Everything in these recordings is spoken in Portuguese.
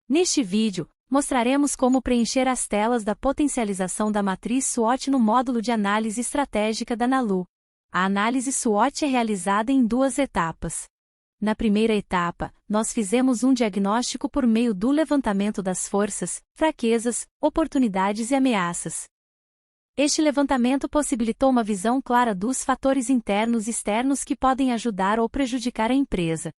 Neste vídeo, mostraremos como preencher as telas da potencialização da matriz SWOT no módulo de análise estratégica da NALU. A análise SWOT é realizada em duas etapas. Na primeira etapa, nós fizemos um diagnóstico por meio do levantamento das forças, fraquezas, oportunidades e ameaças. Este levantamento possibilitou uma visão clara dos fatores internos e externos que podem ajudar ou prejudicar a empresa.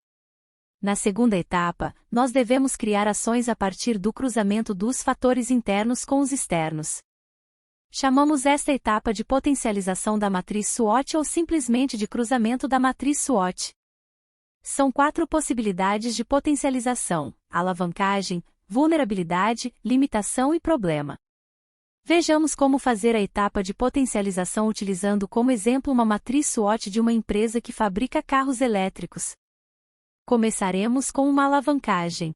Na segunda etapa, nós devemos criar ações a partir do cruzamento dos fatores internos com os externos. Chamamos esta etapa de potencialização da matriz SWOT ou simplesmente de cruzamento da matriz SWOT. São 4 possibilidades de potencialização: alavancagem, vulnerabilidade, limitação e problema. Vejamos como fazer a etapa de potencialização utilizando como exemplo uma matriz SWOT de uma empresa que fabrica carros elétricos. Começaremos com uma alavancagem.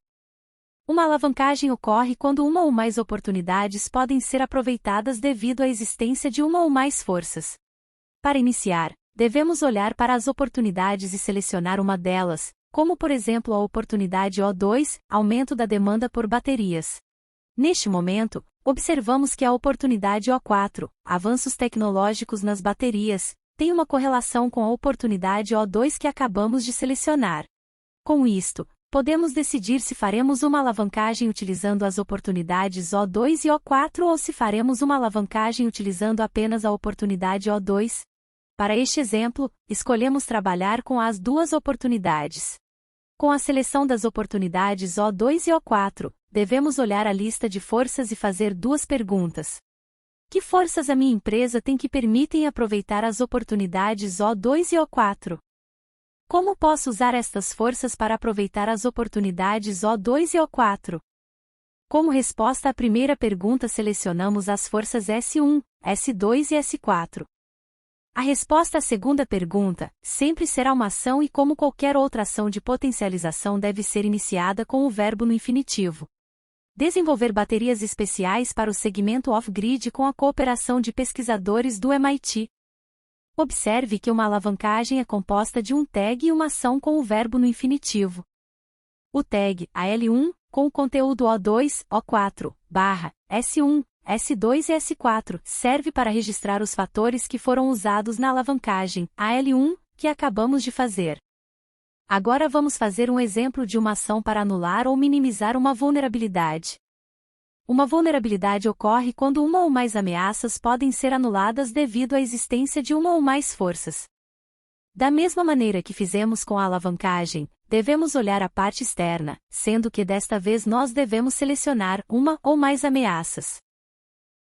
Uma alavancagem ocorre quando uma ou mais oportunidades podem ser aproveitadas devido à existência de uma ou mais forças. Para iniciar, devemos olhar para as oportunidades e selecionar uma delas, como por exemplo a oportunidade O2, aumento da demanda por baterias. Neste momento, observamos que a oportunidade O4, avanços tecnológicos nas baterias, tem uma correlação com a oportunidade O2 que acabamos de selecionar. Com isto, podemos decidir se faremos uma alavancagem utilizando as oportunidades O2 e O4 ou se faremos uma alavancagem utilizando apenas a oportunidade O2. Para este exemplo, escolhemos trabalhar com as duas oportunidades. Com a seleção das oportunidades O2 e O4, devemos olhar a lista de forças e fazer duas perguntas. Que forças a minha empresa tem que permitem aproveitar as oportunidades O2 e O4? Como posso usar estas forças para aproveitar as oportunidades O2 e O4? Como resposta à primeira pergunta, selecionamos as forças S1, S2 e S4. A resposta à segunda pergunta sempre será uma ação e, como qualquer outra ação de potencialização, deve ser iniciada com o verbo no infinitivo. Desenvolver baterias especiais para o segmento off-grid com a cooperação de pesquisadores do MIT. Observe que uma alavancagem é composta de um tag e uma ação com o verbo no infinitivo. O tag, AL1, com o conteúdo O2, O4, S1, S2 e S4, serve para registrar os fatores que foram usados na alavancagem, AL1, que acabamos de fazer. Agora vamos fazer um exemplo de uma ação para anular ou minimizar uma vulnerabilidade. Uma vulnerabilidade ocorre quando uma ou mais ameaças podem ser anuladas devido à existência de uma ou mais forças. Da mesma maneira que fizemos com a alavancagem, devemos olhar a parte externa, sendo que desta vez nós devemos selecionar uma ou mais ameaças.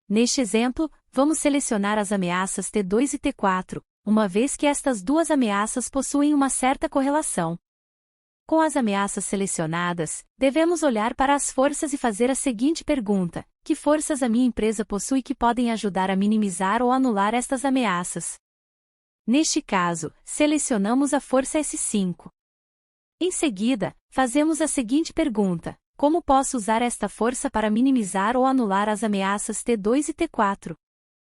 Neste exemplo, vamos selecionar as ameaças T2 e T4, uma vez que estas duas ameaças possuem uma certa correlação. Com as ameaças selecionadas, devemos olhar para as forças e fazer a seguinte pergunta: que forças a minha empresa possui que podem ajudar a minimizar ou anular estas ameaças? Neste caso, selecionamos a força S5. Em seguida, fazemos a seguinte pergunta: como posso usar esta força para minimizar ou anular as ameaças T2 e T4?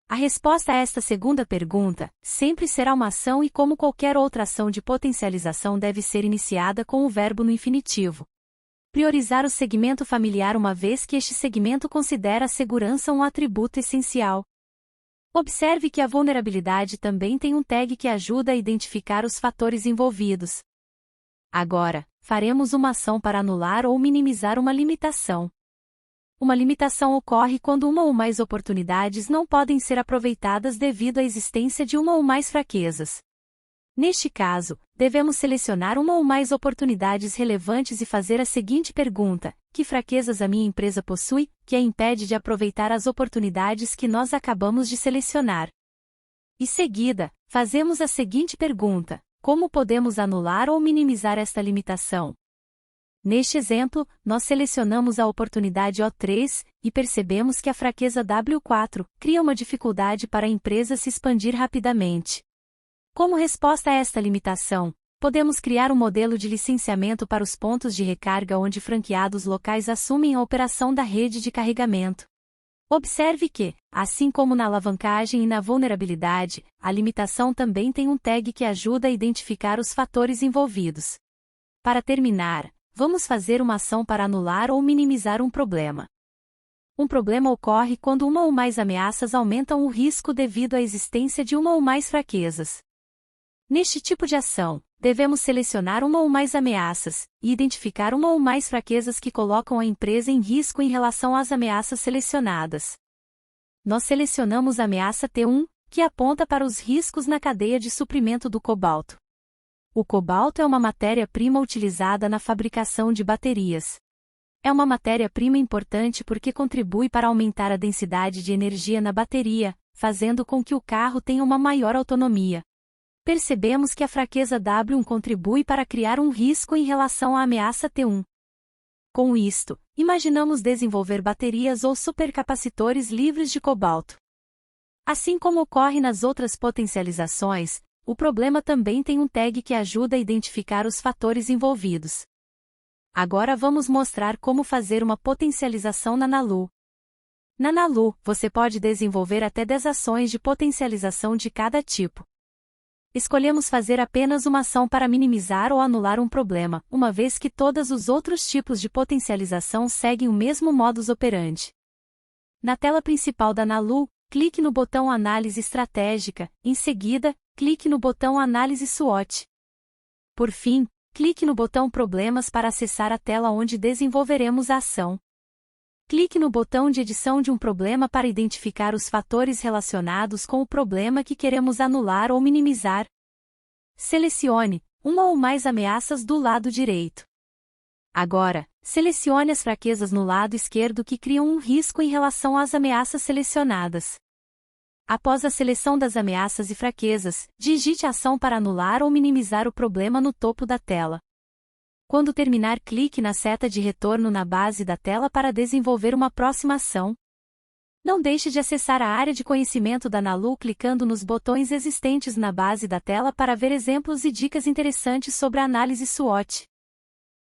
A resposta a esta segunda pergunta sempre será uma ação e, como qualquer outra ação de potencialização, deve ser iniciada com o verbo no infinitivo. Priorizar o segmento familiar, uma vez que este segmento considera a segurança um atributo essencial. Observe que a vulnerabilidade também tem um tag que ajuda a identificar os fatores envolvidos. Agora, faremos uma ação para anular ou minimizar uma limitação. Uma limitação ocorre quando uma ou mais oportunidades não podem ser aproveitadas devido à existência de uma ou mais fraquezas. Neste caso, devemos selecionar uma ou mais oportunidades relevantes e fazer a seguinte pergunta: que fraquezas a minha empresa possui, que a impede de aproveitar as oportunidades que nós acabamos de selecionar? Em seguida, fazemos a seguinte pergunta: como podemos anular ou minimizar esta limitação? Neste exemplo, nós selecionamos a oportunidade O3, e percebemos que a fraqueza W4 cria uma dificuldade para a empresa se expandir rapidamente. Como resposta a esta limitação, podemos criar um modelo de licenciamento para os pontos de recarga onde franqueados locais assumem a operação da rede de carregamento. Observe que, assim como na alavancagem e na vulnerabilidade, a limitação também tem um tag que ajuda a identificar os fatores envolvidos. Para terminar, vamos fazer uma ação para anular ou minimizar um problema. Um problema ocorre quando uma ou mais ameaças aumentam o risco devido à existência de uma ou mais fraquezas. Neste tipo de ação, devemos selecionar uma ou mais ameaças e identificar uma ou mais fraquezas que colocam a empresa em risco em relação às ameaças selecionadas. Nós selecionamos a ameaça T1, que aponta para os riscos na cadeia de suprimento do cobalto. O cobalto é uma matéria-prima utilizada na fabricação de baterias. É uma matéria-prima importante porque contribui para aumentar a densidade de energia na bateria, fazendo com que o carro tenha uma maior autonomia. Percebemos que a fraqueza W1 contribui para criar um risco em relação à ameaça T1. Com isto, imaginamos desenvolver baterias ou supercapacitores livres de cobalto. Assim como ocorre nas outras potencializações, o problema também tem um tag que ajuda a identificar os fatores envolvidos. Agora vamos mostrar como fazer uma potencialização na NALU. Na NALU, você pode desenvolver até 10 ações de potencialização de cada tipo. Escolhemos fazer apenas uma ação para minimizar ou anular um problema, uma vez que todos os outros tipos de potencialização seguem o mesmo modus operandi. Na tela principal da NALU, clique no botão Análise Estratégica, em seguida, clique no botão Análise SWOT. Por fim, clique no botão Problemas para acessar a tela onde desenvolveremos a ação. Clique no botão de edição de um problema para identificar os fatores relacionados com o problema que queremos anular ou minimizar. Selecione uma ou mais ameaças do lado direito. Agora, selecione as fraquezas no lado esquerdo que criam um risco em relação às ameaças selecionadas. Após a seleção das ameaças e fraquezas, digite a ação para anular ou minimizar o problema no topo da tela. Quando terminar, clique na seta de retorno na base da tela para desenvolver uma próxima ação. Não deixe de acessar a área de conhecimento da NALU clicando nos botões existentes na base da tela para ver exemplos e dicas interessantes sobre a análise SWOT.